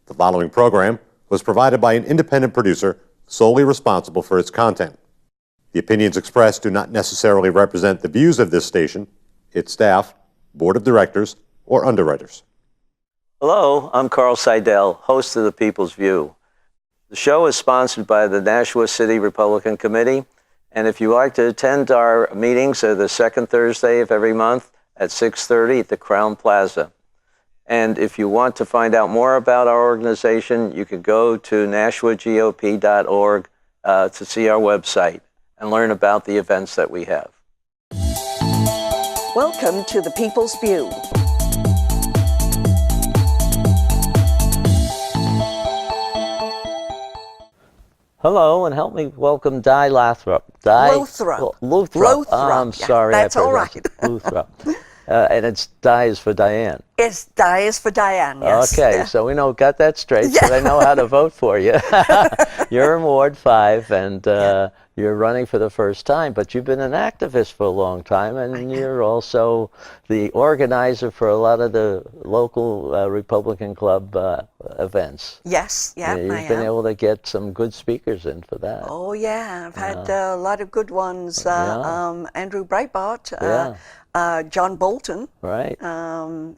The following program was provided by an independent producer solely responsible for its content. The opinions expressed do not necessarily represent the views of this station, its staff, board of directors, or underwriters. Hello, I'm Carl Seidel, host of The People's View. The show is sponsored by the Nashua City Republican Committee, and if you like to attend our meetings, they're the second Thursday of every month at 6:30 at the Crown Plaza. And if you want to find out more about our organization, you can go to nashuagop.org to see our website and learn about the events that we have. Welcome to The People's View. Hello, and help me welcome Lothrop. Lothrop. Lothrop. I'm sorry. That's all right. Lothrop. And it's Di is for Diane. It's Di is for Diane, yes. Okay, so we got that straight, so they know how to vote for you. You're in Ward 5, and you're running for the first time, but you've been an activist for a long time, and you're also the organizer for a lot of the local Republican Club events. Yes, I am. You've been able to get some good speakers in for that. Oh, yeah, I've had a lot of good ones. Andrew Breitbart, John Bolton. Right. And,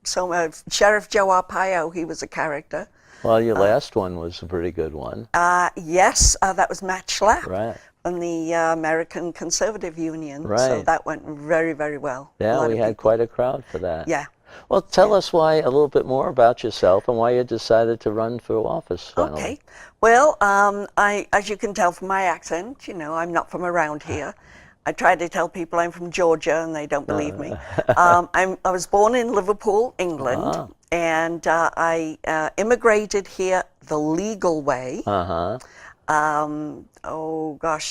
Sheriff Joe Arpaio, he was a character. Well, your last one was a pretty good one. Yes, that was Matt Schlapp. Right. From the American Conservative Union. Right. So that went very, very well. Yeah, we had quite a crowd for that. Yeah. Well, tell us a little bit more about yourself and why you decided to run for office finally. Okay. Well, as you can tell from my accent, I'm not from around here. I try to tell people I'm from Georgia, and they don't believe me. I was born in Liverpool, England, and I immigrated here the legal way.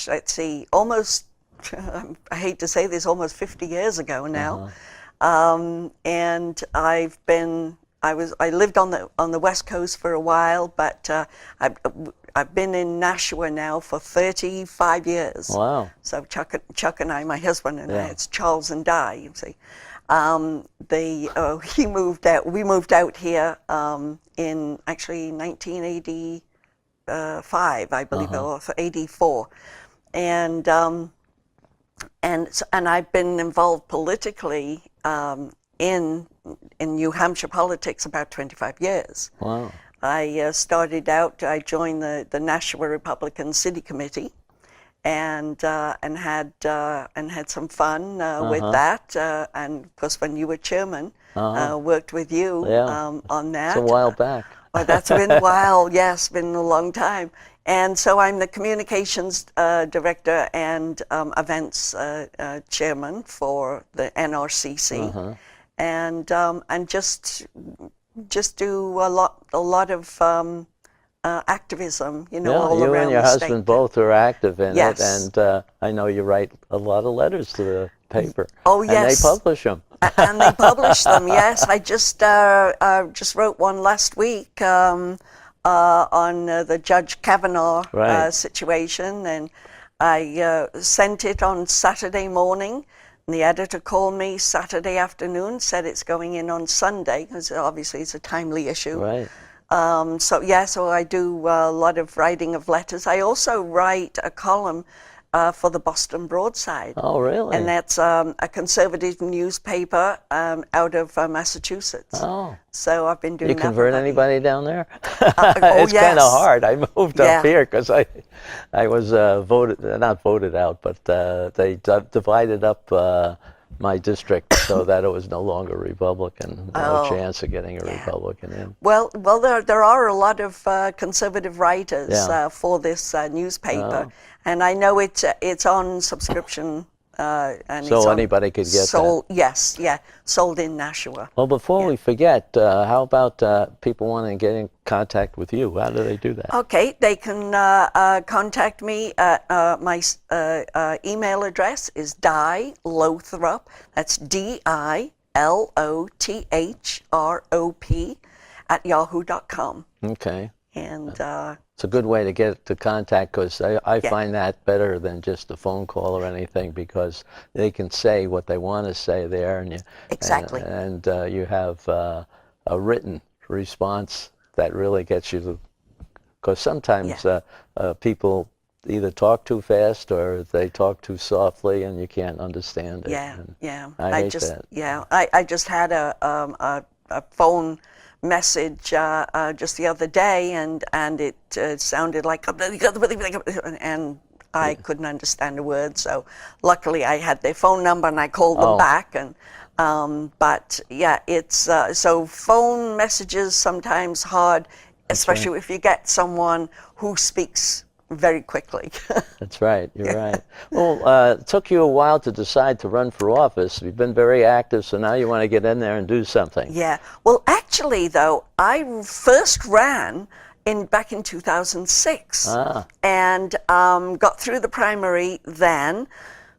Let's see, almost, I hate to say this, almost 50 years ago now. And I lived on the West Coast for a while, but I've been in Nashua now for 35 years. Wow. So Chuck and I, my husband and I, it's Charles and Di, you see. We moved out here in actually 1985, I believe, or 84. And I've been involved politically in New Hampshire politics about 25 years. Wow. I joined the Nashua Republican City Committee, and had some fun with that. And of course, when you were chairman, worked with you on that. It's a while back. Well, that's been a while. Yes, been a long time. And so I'm the communications director and events chairman for the NRCC, and just do a lot of activism, all you around and your the husband state. both are active in Yes. it, and I know you write a lot of letters to the paper. Oh, yes. And they publish them. And they publish them, yes. I just wrote one last week on the Judge Kavanaugh situation, and I sent it on Saturday morning. And the editor called me Saturday afternoon, said it's going in on Sunday, because obviously it's a timely issue. Right. So I do a lot of writing of letters. I also write a column for the Boston Broadside. Oh, really? And that's a conservative newspaper out of Massachusetts. Oh. So I've been doing that. You convert anybody down there? It's kind of hard. I moved up here because I was not voted out, but they divided up my district so that it was no longer Republican. No chance of getting a Republican in. Well, there are a lot of conservative writers for this newspaper, and I know it's on subscription. And so anybody could get that? Yes, sold in Nashua. Well, before we forget, how about people wanting to get in contact with you? How do they do that? Okay, they can contact me at my email address is Di Lothrop. That's DILOTHROP @yahoo.com. Okay. And it's a good way to get to contact, because I find that better than just a phone call or anything, because they can say what they want to say there, and you exactly, and you have a written response that really gets you to, because sometimes people either talk too fast or they talk too softly and you can't understand it. Yeah, And yeah. I hate that. Yeah, I just had a phone message just the other day, and it sounded like, and I couldn't understand a word. So luckily I had their phone number and I called them back. And but yeah, it's so phone messages sometimes hard, especially if you get someone who speaks very quickly. That's right. You're right. Well, it took you a while to decide to run for office. You've been very active, so now you want to get in there and do something. Yeah. Well, actually, though, I first ran back in 2006 and got through the primary then.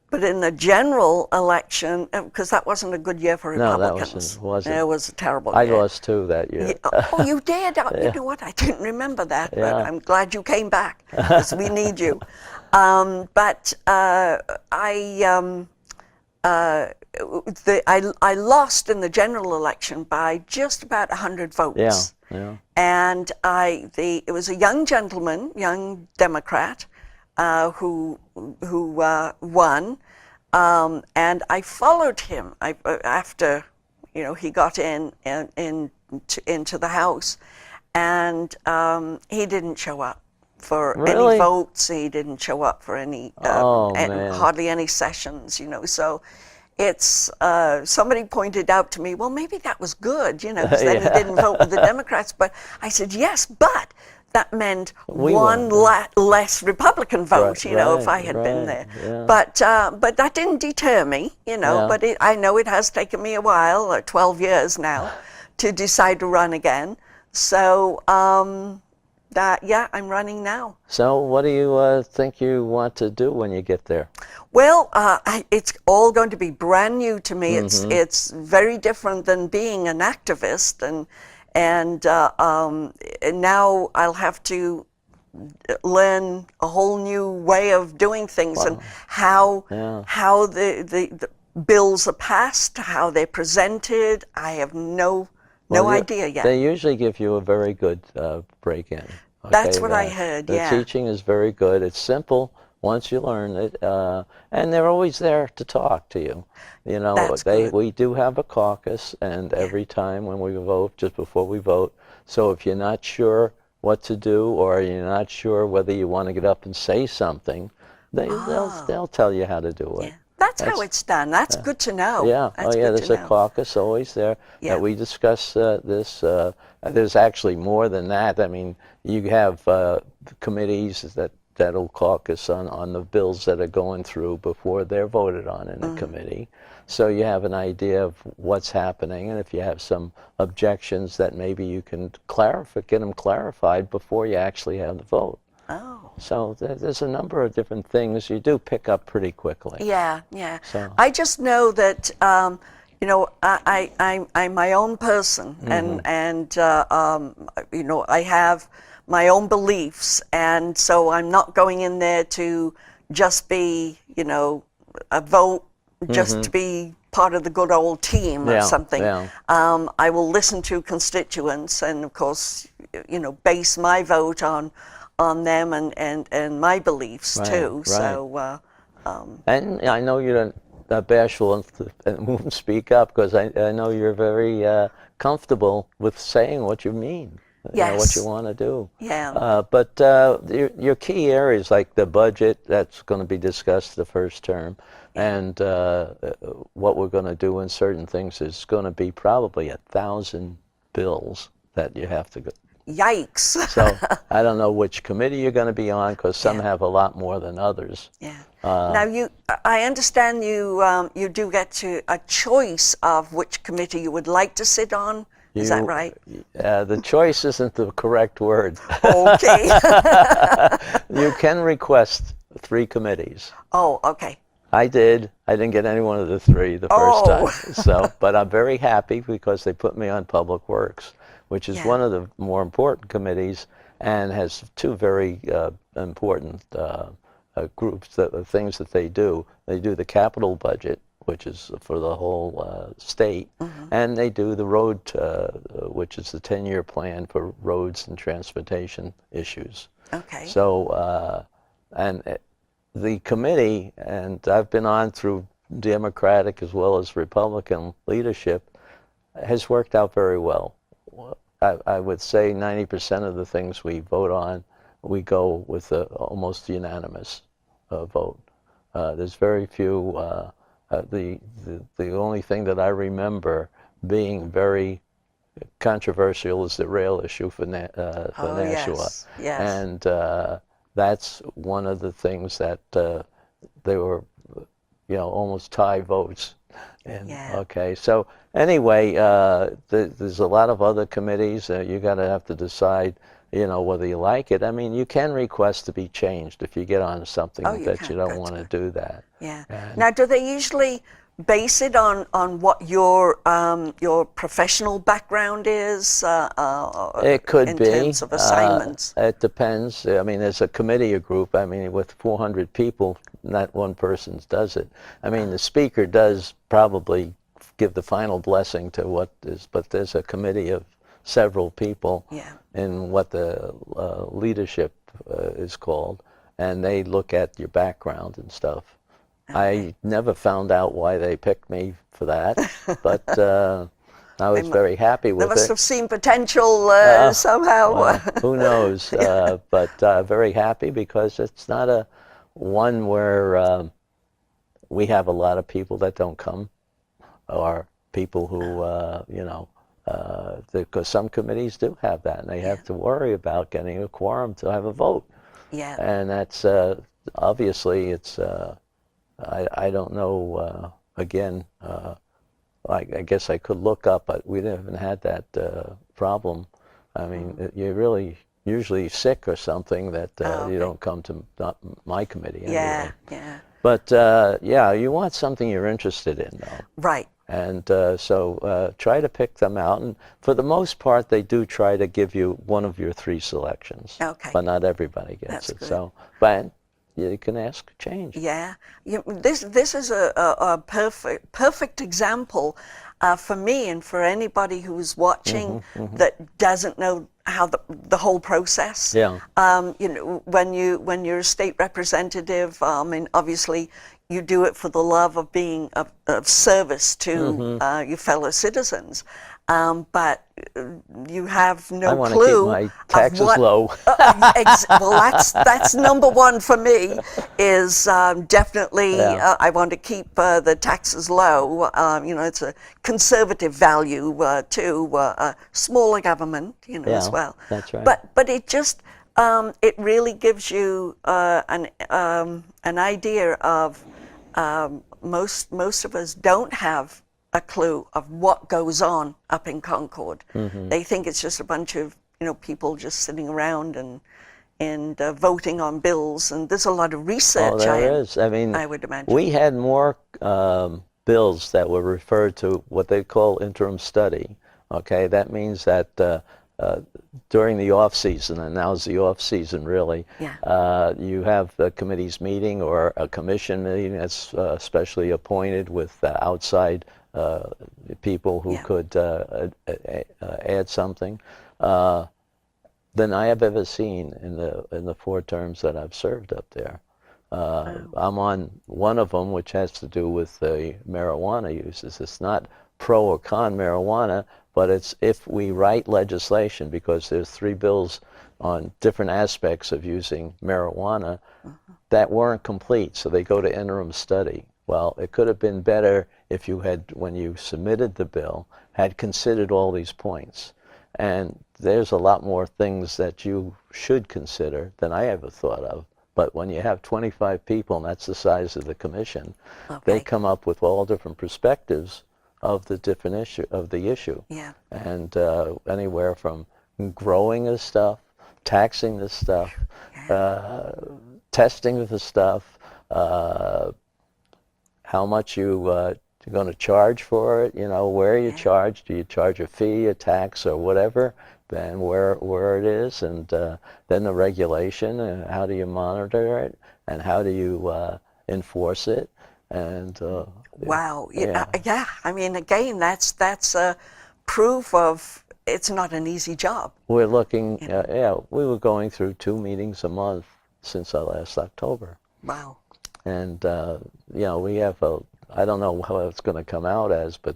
But in the general election, because that wasn't a good year for Republicans. No, that wasn't. It was a terrible I year. lost too that year. Oh, you did? You know what? I didn't remember that, but I'm glad you came back because we need you. But I lost in the general election by just about 100 votes. Yeah. And it was a young gentleman, young Democrat, who won, and I followed him after he got into the House, and he didn't show up for any votes. He didn't show up for any hardly any sessions. So it's somebody pointed out to me, well, maybe that was good, because then he didn't vote with the Democrats. But I said, yes, but that meant one less Republican vote, if I had been there. Yeah. But that didn't deter me, But I know it has taken me a while, 12 years now, to decide to run again. So I'm running now. So what do you think you want to do when you get there? Well, it's all going to be brand new to me. It's very different than being an activist, and now I'll have to learn a whole new way of doing things and how the bills are passed, how they're presented. I have no idea yet. They usually give you a very good break-in. Okay? That's what I heard. The teaching is very good. It's simple once you learn it, and they're always there to talk to you. We do have a caucus, and every time when we vote, just before we vote, so if you're not sure what to do or you're not sure whether you want to get up and say something, they'll tell you how to do it. Yeah. That's how it's done. That's good to know. Yeah. That's There's a caucus always there that we discuss this. There's actually more than that. I mean, you have committees that'll caucus on the bills that are going through before they're voted on in the committee. So you have an idea of what's happening, and if you have some objections that maybe you can get them clarified before you actually have the vote. Oh. So there's a number of different things you do pick up pretty quickly. Yeah. So. I just know that I'm my own person, and I have my own beliefs, and so I'm not going in there to just be a vote, just to be part of the good old team or something. Yeah. I will listen to constituents, and of course, base my vote on them and my beliefs too. Right. So. And I know you're not bashful and won't speak up because I know you're very comfortable with saying what you mean. What you want to do. Yeah. But your key areas like the budget, that's going to be discussed the first term, and what we're going to do in certain things is going to be probably 1,000 bills that you have to go. Yikes. So I don't know which committee you're going to be on because some have a lot more than others. Yeah. Now I understand you do get a choice of which committee you would like to sit on. Is that right? The choice isn't the correct word. Okay. You can request 3 committees. Oh, okay. I did. I didn't get any one of the 3 the first time. But I'm very happy because they put me on Public Works, which is one of the more important committees and has 2 very important groups, things that they do. They do the capital budget, which is for the whole state, and they do the road, which is the 10-year plan for roads and transportation issues. Okay. So, the committee, and I've been on through Democratic as well as Republican leadership, has worked out very well. I would say 90% of the things we vote on, we go with almost unanimous vote. There's very few. The only thing that I remember being very controversial is the rail issue for Nashua, yes, yes. and that's one of the things that they were, almost tie votes. And, Yeah. Okay, so anyway, there's a lot of other committees. You have to decide, whether you like it. I mean, you can request to be changed if you get on something that you don't want to do that. Yeah. And Now, do they usually base it on what your professional background is? It could in be. terms of assignments. It depends. I mean, there's a committee, a group. I mean, with 400 people, not one person does it. I mean, the speaker does probably give the final blessing to what is, but there's a committee of several people in what the leadership is called, and they look at your background and stuff. Okay. I never found out why they picked me for that, but I was very happy with it. They must have seen potential somehow. Well, who knows? But very happy because it's not one where we have a lot of people that don't come, or people who, because some committees do have that, and they have to worry about getting a quorum to have a vote. Yeah. And that's obviously it's. I don't know. Again, I guess I could look up, but we haven't had that problem. I mean, you're really usually sick or something that you don't come to my committee anyway. Yeah, yeah. But you want something you're interested in, though. Right. And so try to pick them out. And for the most part, they do try to give you one of your 3 selections. Okay. But not everybody gets That's it. good. So, but you can ask change. Yeah. This is a perfect example for me and for anybody who's watching that doesn't know how the whole process. Yeah. When you're a state representative, and obviously you do it for the love of being of service to your fellow citizens. But you have no clue. I want to keep my taxes low. Well, that's number one for me. Is definitely I want to keep the taxes low. It's a conservative value to smaller government, as well. That's right. But it just it really gives you an idea of most of us don't have a clue of what goes on up in Concord. They think it's just a bunch of people just sitting around and voting on bills, and there's a lot of research. Oh, there is. I mean, I would imagine we had more bills that were referred to what they call interim study. Okay, that means that during the off season, and now's the off season really, you have the committee's meeting or a commission meeting that's specially appointed with outside people who could add something than I have ever seen in the 4 terms that I've served up there. I'm on one of them, which has to do with the marijuana uses. It's not pro or con marijuana, but it's if we write legislation, because there's 3 bills on different aspects of using marijuana that weren't complete, so they go to interim study. Well, it could have been better if you had, when you submitted the bill, had considered all these points. And there's a lot more things that you should consider than I ever thought of. But when you have 25 people, and that's the size of the commission, they come up with all different perspectives of the different issue. Yeah. And anywhere from growing the stuff, taxing the stuff, testing the stuff, how much you're going to charge for it, where you charge. Do you charge a fee, a tax, or whatever? Then where it is, and then the regulation, and how do you monitor it, and how do you enforce it? And wow. Yeah. I mean, again, that's proof of it's not an easy job. we're looking, we were going through 2 meetings a month since last October. Wow. And, we have I don't know how it's going to come out as, but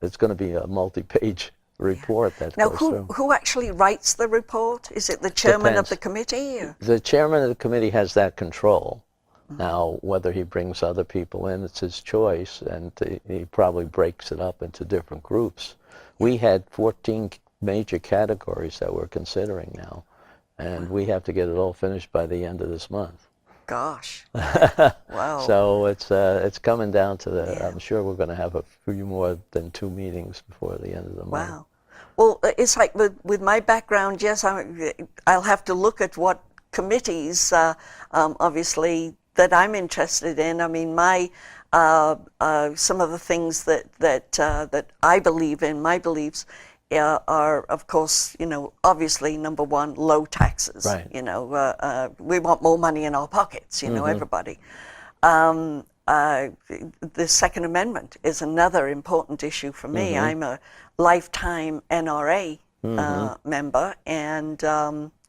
it's going to be a multi-page report that Now, goes through. who actually writes the report? Is it the chairman of Depends. the committee? Or? The chairman of the committee has that control. Now, whether he brings other people in, it's his choice, and he probably breaks it up into different groups. We had 14 major categories that we're considering now, and we have to get it all finished by the end of this month. Gosh. Wow. So it's coming down to the, I'm sure we're going to have a few more than 2 meetings before the end of the month. Wow. Well, it's like with my background, yes, I'll have to look at what committees, obviously, that I'm interested in. I mean, some of the things that I believe in, my beliefs, are, of course, obviously, number one, low taxes. Right. We want more money in our pockets, everybody. The Second Amendment is another important issue for me. I'm a lifetime NRA member, and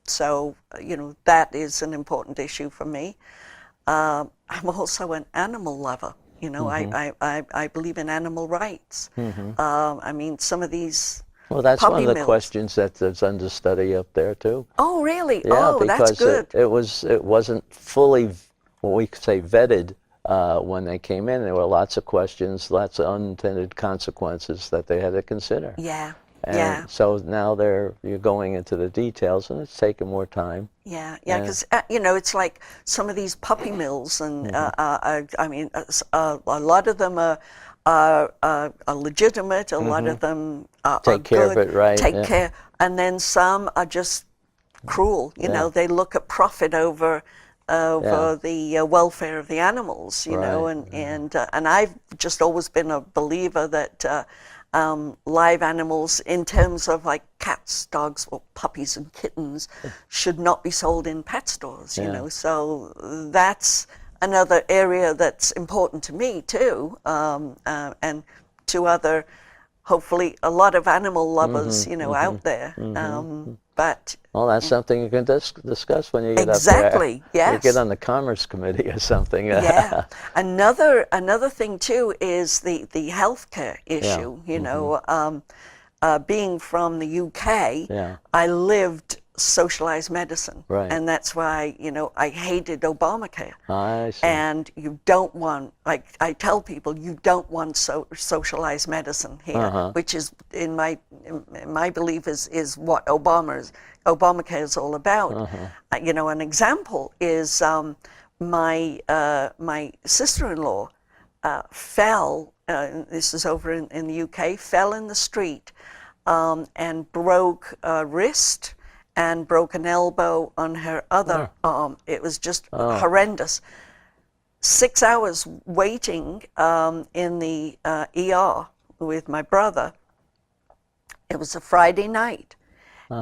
so, that is an important issue for me. I'm also an animal lover. I believe in animal rights. I mean, some of these Well, that's one of the mills. questions that's under study up there too. Oh, really? Yeah, oh, that's because good. it wasn't fully, what we could say, vetted when they came in. There were lots of questions, lots of unintended consequences that they had to consider. Yeah. And so now you're going into the details, and it's taking more time. Yeah, because it's like some of these puppy mills, and I mean, a lot of them are legitimate. A lot of them are Take care good, of it, right? Take care, and then some are just cruel. They look at profit over the welfare of the animals. And I've just always been a believer that. Live animals, in terms of like cats, dogs, or puppies and kittens, should not be sold in pet stores. So that's another area that's important to me too, and to other, hopefully, a lot of animal lovers, out there. But well, that's something you can discuss when you get exactly, up there. yes. You get on the Commerce Committee or something. Yeah. Another thing too is the healthcare issue. Being from the UK, I lived socialized medicine, and that's why I hated Obamacare. I see. And you don't want, like I tell people, you don't want socialized medicine here, which is in my belief is what Obamacare is all about. An example is my sister-in-law fell. This is over in the UK. Fell in the street and broke a wrist and broke an elbow on her other arm. It was just horrendous. 6 hours waiting in the ER with my brother. It was a Friday night.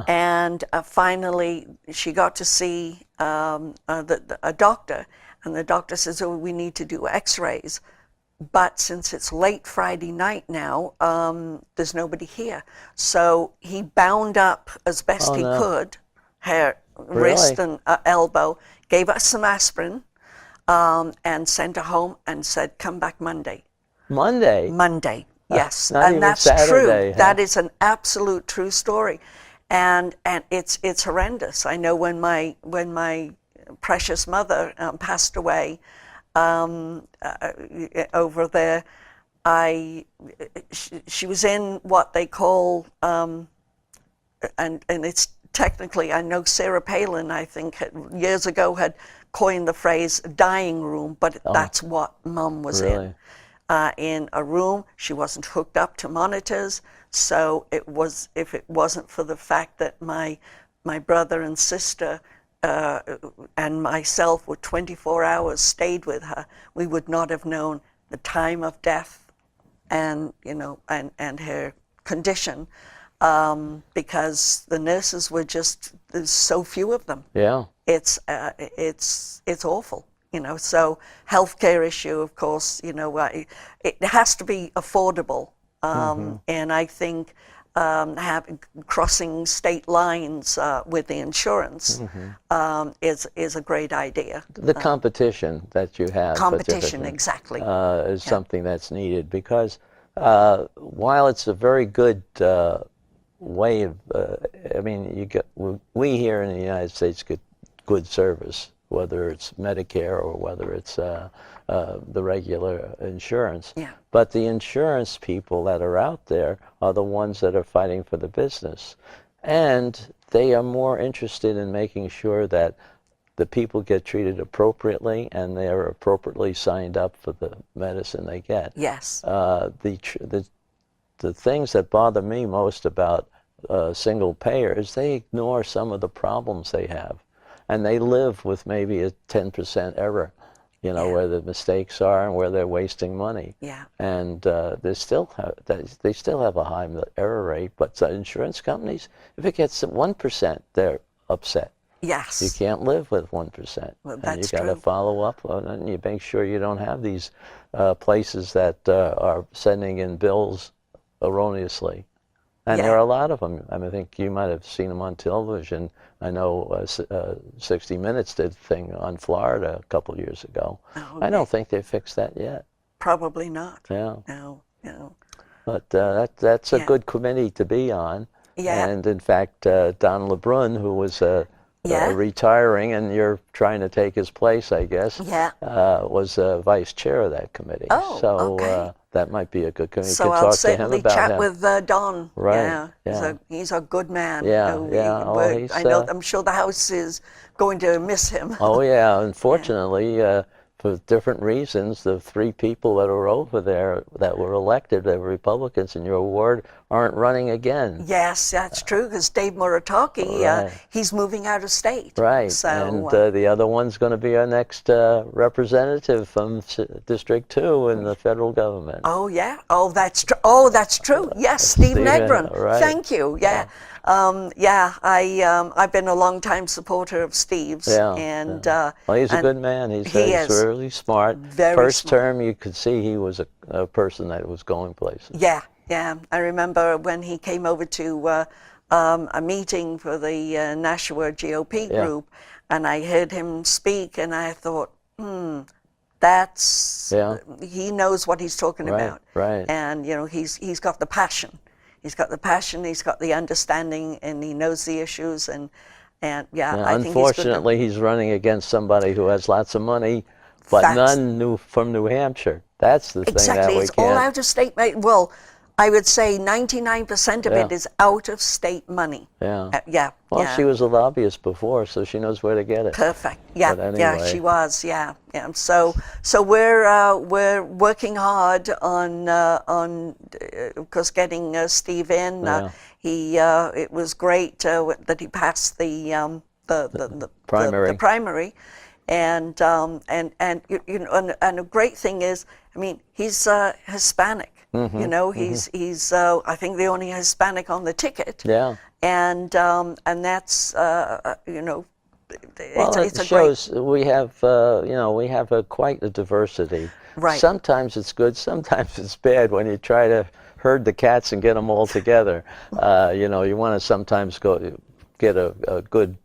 And finally, she got to see a doctor, and the doctor says, "Oh, we need to do x-rays. But since it's late Friday night now, there's nobody here." So he bound up as best he could her wrist and elbow, gave us some aspirin, and sent her home and said, "Come back Monday." Monday, yes. And that's Saturday, true. That is an absolute true story. And it's horrendous. I know when my precious mother passed away, over there, she was in what they call, and it's technically, I know Sarah Palin, I think years ago had coined the phrase dying room, but that's what Mum was in a room. She wasn't hooked up to monitors, so if it wasn't for the fact that my brother and sister and myself were 24 hours stayed with her, we would not have known the time of death and and her condition, because the nurses were just, there's so few of them. Yeah. It's awful. So healthcare issue, of course, it has to be affordable. And I think crossing state lines with the insurance is a great idea. The competition that you have. Competition, exactly. Is something that's needed, because while it's a very good way of, we here in the United States get good service, whether it's Medicare or whether it's the regular insurance. Yeah. But the insurance people that are out there are the ones that are fighting for the business. And they are more interested in making sure that the people get treated appropriately and they are appropriately signed up for the medicine they get. Yes. The things that bother me most about single payer is they ignore some of the problems they have. And they live with maybe a 10% error, where the mistakes are and where they're wasting money. Yeah. And they still have a high error rate, but insurance companies, if it gets at 1%, they're upset. Yes. You can't live with 1%. Well, and that's you got to true. follow up on it, and you make sure you don't have these places that are sending in bills erroneously. And Yeah. there are a lot of them. I think you might have seen them on television. I know 60 Minutes did a thing on Florida a couple years ago. Oh, I don't think they fixed that yet. Probably not. Yeah. No. But that's a Yeah. good committee to be on. Yeah. And in fact, Don LeBrun, who was Yeah. retiring, and you're trying to take his place, I guess, Yeah. was vice chair of that committee. Oh, so okay. that might be a good committee. So you could I'll talk to him certainly about chat him. with Don. Right, Yeah. yeah. He's a good man. Yeah, yeah. Oh, I know. I'm sure the House is going to miss him. Oh yeah, unfortunately, for different reasons, the three people that are over there that were elected, that were Republicans in your ward, aren't running again. Yes, that's true, because Dave Murataki, Right. he's moving out of state. Right, So, and the other one's going to be our next representative from District 2 in the federal government. oh yeah, that's true. Oh, that's true. Yes, Steve Steve, Negron. right. Thank you. Yeah, I've been a long-time supporter of Steve's. Yeah, And well, he's a and good man. He's he is. really smart. Very First smart. term, you could see he was a person that was going places. Yeah. I remember when he came over to a meeting for the Nashua GOP Yeah. group, and I heard him speak, and I thought, that's Yeah. he knows what he's talking Right, about. right. And he's got the passion. He's got the passion. He's got the understanding, and he knows the issues. And yeah, Yeah, I think he's good. unfortunately, he's running against somebody who has lots of money, but That's- none from New Hampshire. That's the thing that Exactly, we it's all can't. out of state. Well, I would say 99% of it Yeah. is out of state money. Yeah. Yeah. Well, yeah. she was a lobbyist before, so she knows where to get it. Perfect. Yeah, But yeah, anyway. she was. Yeah. So we're working hard on of course getting Steve in. Yeah. It was great that he passed the primary. the primary, and a great thing is, I mean, he's Hispanic. He's I think the only Hispanic on the ticket. Yeah. And that's Well, it's it a shows we have quite a diversity. Right. Sometimes it's good, sometimes it's bad when you try to herd the cats and get them all together. You want to sometimes get a good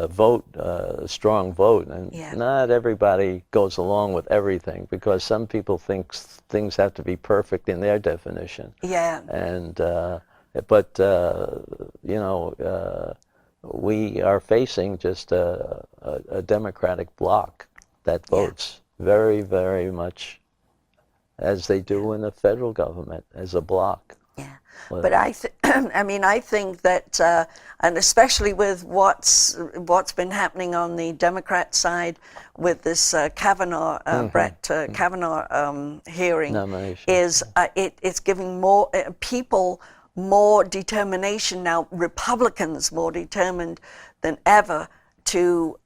vote, a strong vote, and Yeah. not everybody goes along with everything, because some people think things have to be perfect in their definition. Yeah. And we are facing just a Democratic bloc that votes very, very much as they do in the federal government, as a bloc. Yeah, but I think that, and especially with what's been happening on the Democrat side with this Kavanaugh, Brett Kavanaugh hearing, Nomination. is it's giving more people more determination now. Republicans more determined than ever to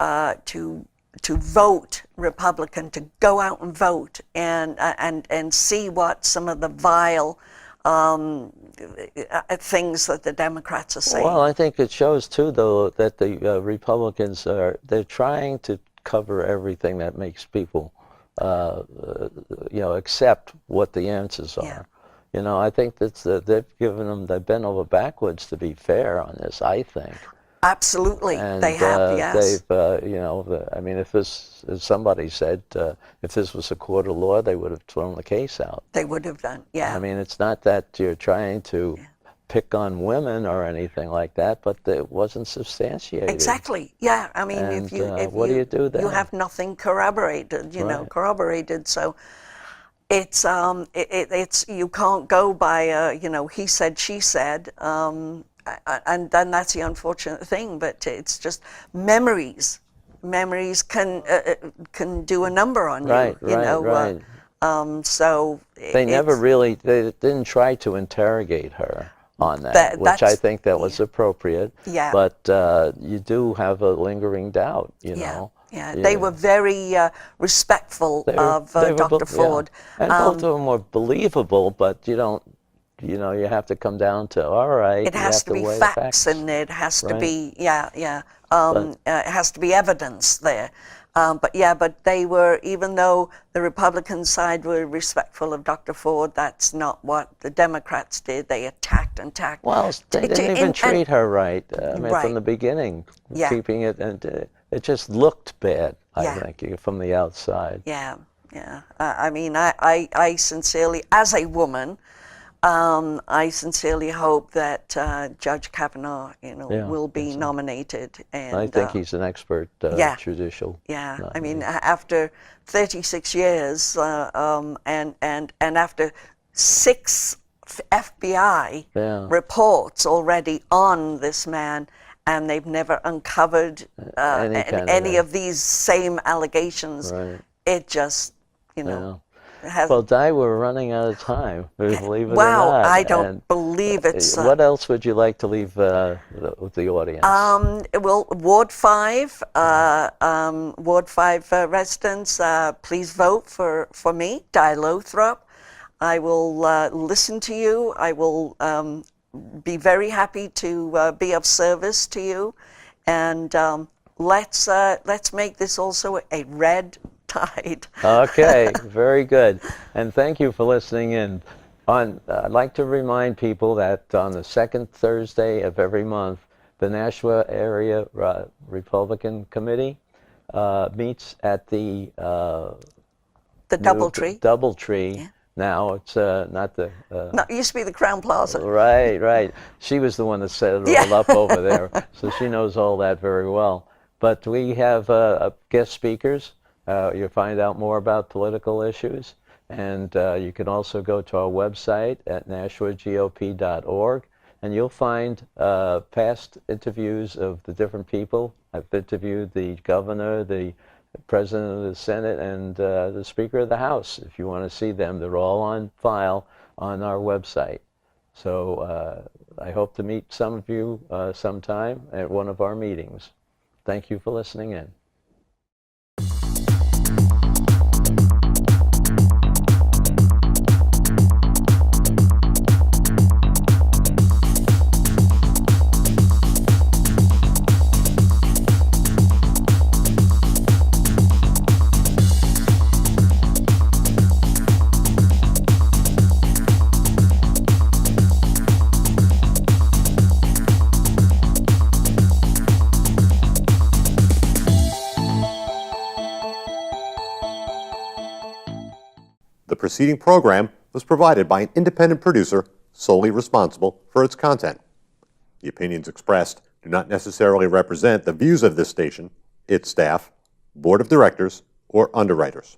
vote Republican, to go out and vote and see what some of the vile things that the Democrats are saying. Well, I think it shows too, though, that the Republicans they're trying to cover everything that makes people, accept what the answers are. Yeah. I think they've bent over backwards to be fair on this, I think. Absolutely, And they have, yes. As somebody said, if this was a court of law, they would have thrown the case out. They would have done, yeah. I mean, it's not that you're trying to pick on women or anything like that, but it wasn't substantiated. Exactly, yeah. I mean, And, if what do you do then? You have nothing corroborated, corroborated. So it's you can't go by he said, she said. And then that's the unfortunate thing, but it's just memories. Memories can do a number on you, Right. So they didn't try to interrogate her on that, which I think that was appropriate. Yeah. But you do have a lingering doubt, know. Yeah, they were very respectful of Dr. Ford. And both of them were believable, but you don't. You have to come down to, all right. It has to be facts, and it has to be, it has to be evidence there. But they were, even though the Republican side were respectful of Dr. Ford, that's not what the Democrats did. They attacked. Well, they didn't even treat her right. From the beginning, keeping it, and it just looked bad, I think, from the outside. Yeah. I mean, I sincerely, as a woman, I sincerely hope that Judge Kavanaugh, will be nominated. And I think he's an expert judicial. Yeah, I mean, after 36 years, and after 6 FBI reports already on this man, and they've never uncovered any of these same allegations. Right. It just, Well, Di, we're running out of time, believe it or not. Wow, I don't believe it's... what else would you like to leave with the audience? Well, Ward 5 residents, please vote for me, Di Lothrop. I will listen to you. I will be very happy to be of service to you. And let's make this also a red tide. Okay, very good. And thank you for listening in. I'd like to remind people that on the second Thursday of every month, the Nashua Area Republican Committee meets at the Doubletree. Doubletree. Yeah. Now it's not the... No, it used to be the Crown Plaza. Right. She was the one that set it all up over there, so she knows all that very well. But we have guest speakers. You'll find out more about political issues, and you can also go to our website at NashuaGOP.org, and you'll find past interviews of the different people. I've interviewed the governor, the president of the Senate, and the Speaker of the House. If you want to see them, they're all on file on our website. So I hope to meet some of you sometime at one of our meetings. Thank you for listening in. The preceding program was provided by an independent producer solely responsible for its content. The opinions expressed do not necessarily represent the views of this station, its staff, board of directors, or underwriters.